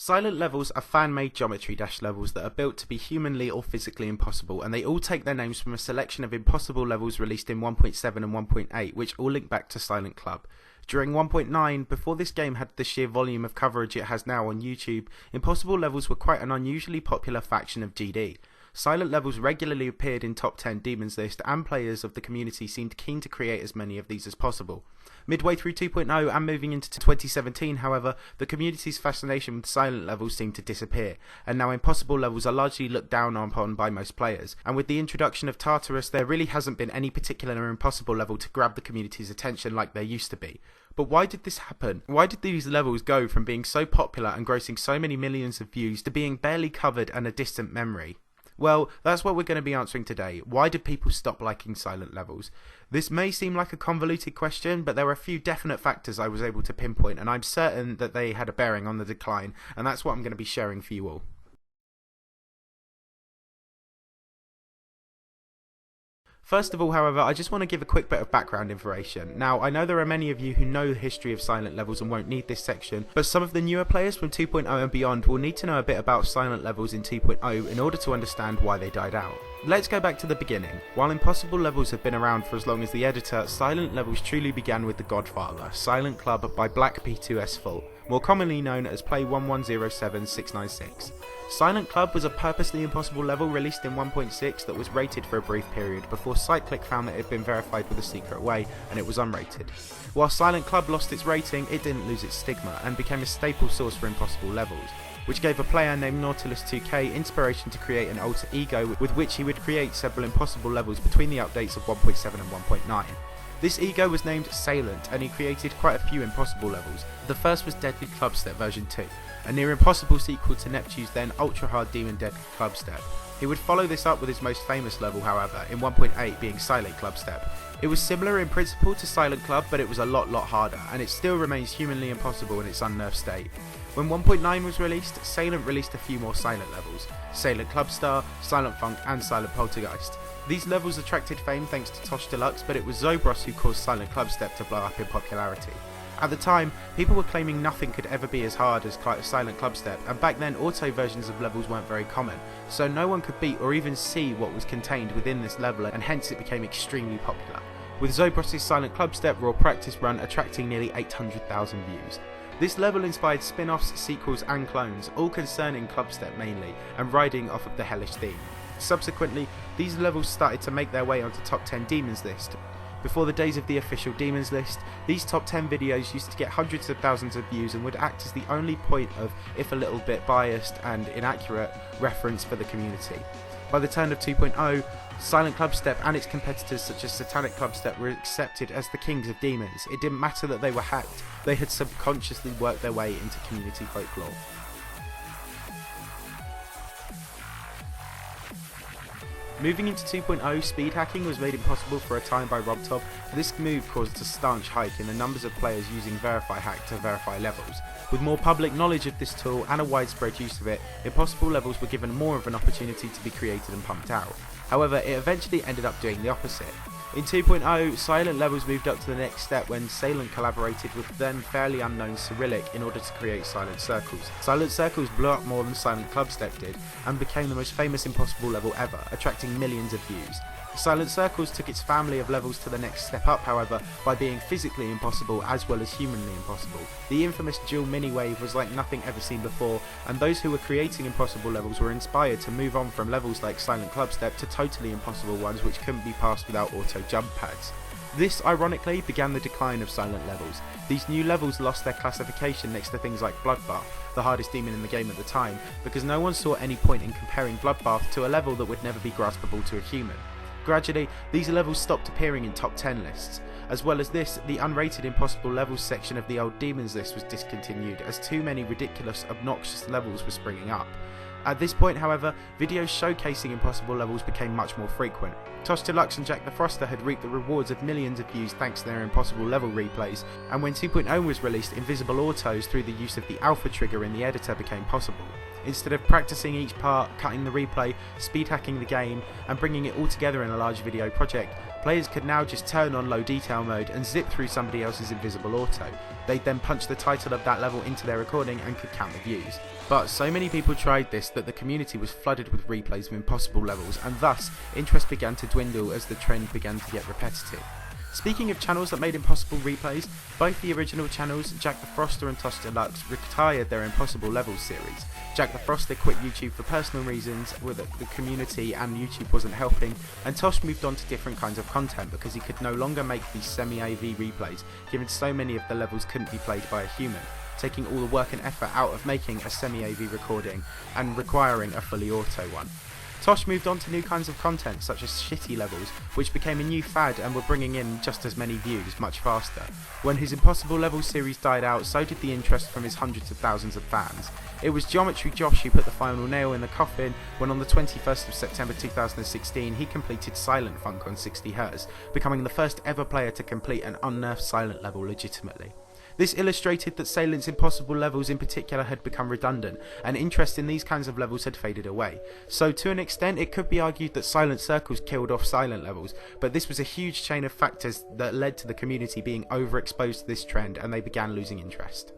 Silent levels are fan-made geometry dash levels that are built to be humanly or physically impossible, and they all take their names from a selection of impossible levels released in 1.7 and 1.8, which all link back to Silent Club. During 1.9, before this game had the sheer volume of coverage it has now on YouTube, impossible levels were quite an unusually popular faction of GD. Silent levels regularly appeared in top 10 Demons list, and players of the community seemed keen to create as many of these as possible. Midway through 2.0 and moving into 2017, however, the community's fascination with silent levels seemed to disappear, and now impossible levels are largely looked down upon by most players, and with the introduction of Tartarus there really hasn't been any particular impossible level to grab the community's attention like there used to be. But why did this happen? Why did these levels go from being so popular and grossing so many millions of views to being barely covered and a distant memory? Well, that's what we're going to be answering today. Why did people stop liking silent levels? This may seem like a convoluted question, but there are a few definite factors I was able to pinpoint, and I'm certain that they had a bearing on the decline, and that's what I'm going to be sharing for you all. First of all, however, I just want to give a quick bit of background information. Now, I know there are many of you who know the history of silent levels and won't need this section, but some of the newer players from 2.0 and beyond will need to know a bit about silent levels in 2.0 in order to understand why they died out. Let's go back to the beginning. While impossible levels have been around for as long as the editor, silent levels truly began with The Godfather, Silent Club by Black P2S Full, more commonly known as Play 1107696. Silent Club was a purposely impossible level released in 1.6 that was rated for a brief period before SiteClick found that it had been verified with a secret way and it was unrated. While Silent Club lost its rating, it didn't lose its stigma and became a staple source for impossible levels, which gave a player named Nautilus2K inspiration to create an alter ego with which he would create several impossible levels between the updates of 1.7 and 1.9. This ego was named Silent, and he created quite a few impossible levels. The first was Deadly Clubstep version 2, a near impossible sequel to Neptune's then ultra hard demon Deadly Clubstep. He would follow this up with his most famous level, however, in 1.8 being Silent Clubstep. It was similar in principle to Silent Club, but it was a lot harder, and it still remains humanly impossible in its unnerved state. When 1.9 was released, Silent released a few more silent levels: Silent Clubstar, Silent Funk and Silent Poltergeist. These levels attracted fame thanks to Tosh Deluxe, but it was Zobros who caused Silent Clubstep to blow up in popularity. At the time, people were claiming nothing could ever be as hard as Silent Clubstep, and back then auto versions of levels weren't very common, so no one could beat or even see what was contained within this level, and hence it became extremely popular, with Zobros' Silent Clubstep Raw Practice Run attracting nearly 800,000 views. This level inspired spin-offs, sequels and clones, all concerning Clubstep mainly, and riding off of the hellish theme. Subsequently, these levels started to make their way onto top 10 Demons list. Before the days of the official Demons list, these top 10 videos used to get hundreds of thousands of views and would act as the only point of, if a little bit biased and inaccurate, reference for the community. By the turn of 2.0, Silent Clubstep and its competitors such as Satanic Clubstep were accepted as the kings of demons. It didn't matter that they were hacked, they had subconsciously worked their way into community folklore. Moving into 2.0, speed hacking was made impossible for a time by RobTop. This move caused a staunch hike in the numbers of players using Verify Hack to verify levels. With more public knowledge of this tool and a widespread use of it, impossible levels were given more of an opportunity to be created and pumped out. However, it eventually ended up doing the opposite. In 2.0, silent levels moved up to the next step when Silent collaborated with then fairly unknown Cyrillic in order to create Silent Circles. Silent Circles blew up more than Silent Clubstep did, and became the most famous impossible level ever, attracting millions of views. Silent Circles took its family of levels to the next step up, however, by being physically impossible as well as humanly impossible. The infamous dual mini-wave was like nothing ever seen before, and those who were creating impossible levels were inspired to move on from levels like Silent Clubstep to totally impossible ones which couldn't be passed without auto jump pads. This, ironically, began the decline of silent levels. These new levels lost their classification next to things like Bloodbath, the hardest demon in the game at the time, because no one saw any point in comparing Bloodbath to a level that would never be graspable to a human. Gradually, these levels stopped appearing in top 10 lists. As well as this, the unrated impossible levels section of the old Demons list was discontinued as too many ridiculous, obnoxious levels were springing up. At this point, however, videos showcasing impossible levels became much more frequent. Tosh Deluxe and Jack the Froster had reaped the rewards of millions of views thanks to their impossible level replays, and when 2.0 was released, invisible autos through the use of the alpha trigger in the editor became possible. Instead of practicing each part, cutting the replay, speed hacking the game, and bringing it all together in a large video project, Players could now just turn on low detail mode and zip through somebody else's invisible auto. They'd then punch the title of that level into their recording and could count the views. But so many people tried this that the community was flooded with replays of impossible levels, and thus interest began to dwindle as the trend began to get repetitive. Speaking of channels that made impossible replays, both the original channels, Jack the Froster and Tosh Deluxe, retired their Impossible Levels series. Jack the Froster quit YouTube for personal reasons, with the community and YouTube wasn't helping, and Tosh moved on to different kinds of content because he could no longer make these semi-AV replays, given so many of the levels couldn't be played by a human, taking all the work and effort out of making a semi-AV recording and requiring a fully auto one. Tosh moved on to new kinds of content such as shitty levels, which became a new fad and were bringing in just as many views much faster. When his Impossible Levels series died out, so did the interest from his hundreds of thousands of fans. It was Geometry Josh who put the final nail in the coffin when on the 21st of September 2016 he completed Silent Funk on 60Hz, becoming the first ever player to complete an unnerfed silent level legitimately. This illustrated that Silent's impossible levels in particular had become redundant, and interest in these kinds of levels had faded away. So to an extent it could be argued that Silent Circles killed off silent levels, but this was a huge chain of factors that led to the community being overexposed to this trend and they began losing interest.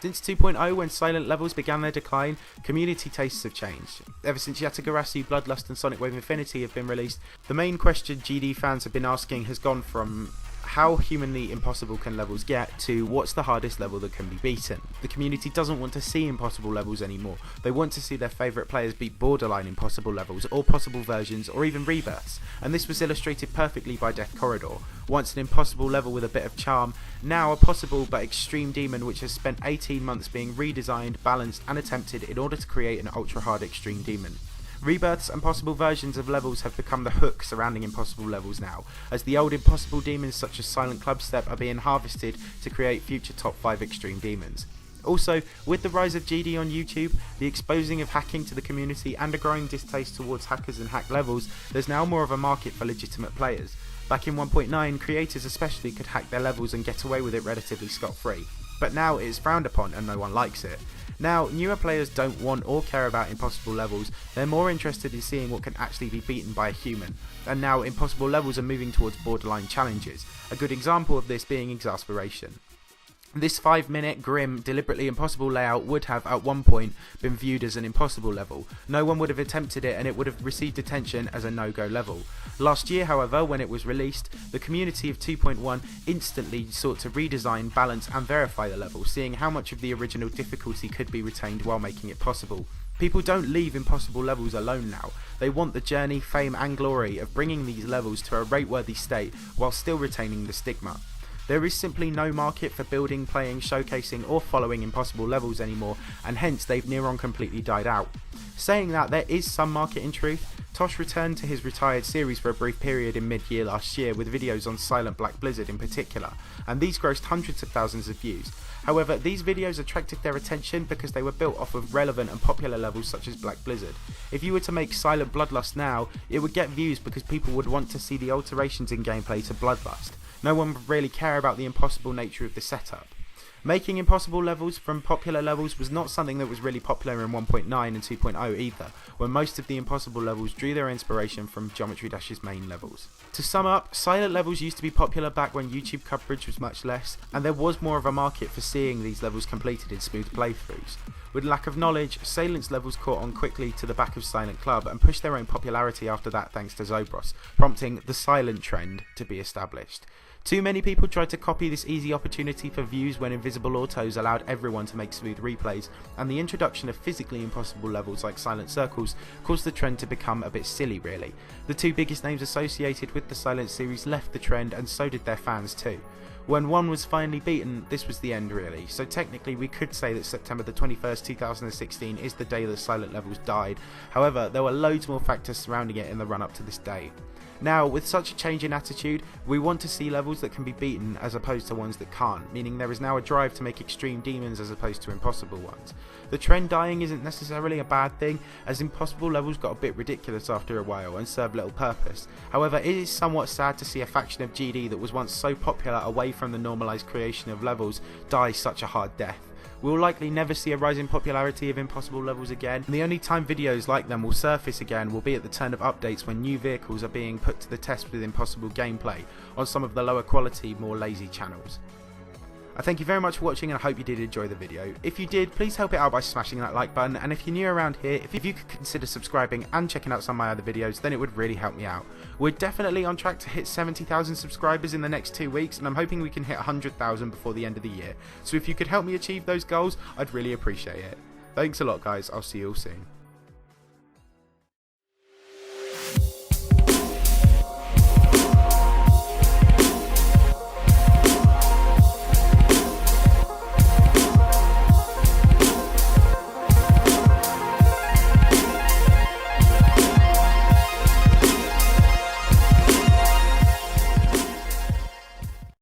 Since 2.0, when silent levels began their decline, community tastes have changed. Ever since Yatagarasu, Bloodlust and Sonic Wave Infinity have been released, the main question GD fans have been asking has gone from how humanly impossible can levels get to what's the hardest level that can be beaten. The community doesn't want to see impossible levels anymore. They want to see their favourite players beat borderline impossible levels or possible versions or even rebirths, and this was illustrated perfectly by Death Corridor. Once an impossible level with a bit of charm, now a possible but extreme demon which has spent 18 months being redesigned, balanced and attempted in order to create an ultra hard extreme demon. Rebirths and possible versions of levels have become the hook surrounding impossible levels now, as the old impossible demons such as Silent Clubstep are being harvested to create future top 5 extreme demons. Also, with the rise of GD on YouTube, the exposing of hacking to the community and a growing distaste towards hackers and hacked levels, there's now more of a market for legitimate players. Back in 1.9, creators especially could hack their levels and get away with it relatively scot-free, but now it is frowned upon and no one likes it. Now, newer players don't want or care about impossible levels, they're more interested in seeing what can actually be beaten by a human, and now impossible levels are moving towards borderline challenges, a good example of this being Exasperation. This 5-minute, grim, deliberately impossible layout would have, at one point, been viewed as an impossible level. No one would have attempted it and it would have received attention as a no-go level. Last year, however, when it was released, the community of 2.1 instantly sought to redesign, balance and verify the level, seeing how much of the original difficulty could be retained while making it possible. People don't leave impossible levels alone now. They want the journey, fame and glory of bringing these levels to a rate-worthy state while still retaining the stigma. There is simply no market for building, playing, showcasing or following impossible levels anymore, and hence they've near on completely died out. Saying that, there is some market in truth. Tosh returned to his retired series for a brief period in mid-year last year with videos on Silent Black Blizzard in particular, and these grossed hundreds of thousands of views. However, these videos attracted their attention because they were built off of relevant and popular levels such as Black Blizzard. If you were to make Silent Bloodlust now, it would get views because people would want to see the alterations in gameplay to Bloodlust. No one would really care about the impossible nature of the setup. Making impossible levels from popular levels was not something that was really popular in 1.9 and 2.0 either, when most of the impossible levels drew their inspiration from Geometry Dash's main levels. To sum up, silent levels used to be popular back when YouTube coverage was much less, and there was more of a market for seeing these levels completed in smooth playthroughs. With lack of knowledge, Silent's levels caught on quickly to the back of Silent Club and pushed their own popularity after that thanks to Zobros, prompting the silent trend to be established. Too many people tried to copy this easy opportunity for views when invisible autos allowed everyone to make smooth replays, and the introduction of physically impossible levels like Silent Circles caused the trend to become a bit silly really. The two biggest names associated with the Silent series left the trend and so did their fans too. When one was finally beaten, this was the end really, so technically we could say that September the 21st, 2016 is the day that Silent Levels died. However, there were loads more factors surrounding it in the run up to this day. Now, with such a change in attitude, we want to see levels that can be beaten as opposed to ones that can't, meaning there is now a drive to make extreme demons as opposed to impossible ones. The trend dying isn't necessarily a bad thing, as impossible levels got a bit ridiculous after a while and served little purpose. However, it is somewhat sad to see a faction of GD that was once so popular away from the normalised creation of levels die such a hard death. We'll likely never see a rise in popularity of impossible levels again, and the only time videos like them will surface again will be at the turn of updates when new vehicles are being put to the test with impossible gameplay on some of the lower quality, more lazy channels. I thank you very much for watching and I hope you did enjoy the video. If you did, please help it out by smashing that like button, and if you're new around here, if you could consider subscribing and checking out some of my other videos, then it would really help me out. We're definitely on track to hit 70,000 subscribers in the next 2 weeks, and I'm hoping we can hit 100,000 before the end of the year. So if you could help me achieve those goals, I'd really appreciate it. Thanks a lot guys, I'll see you all soon.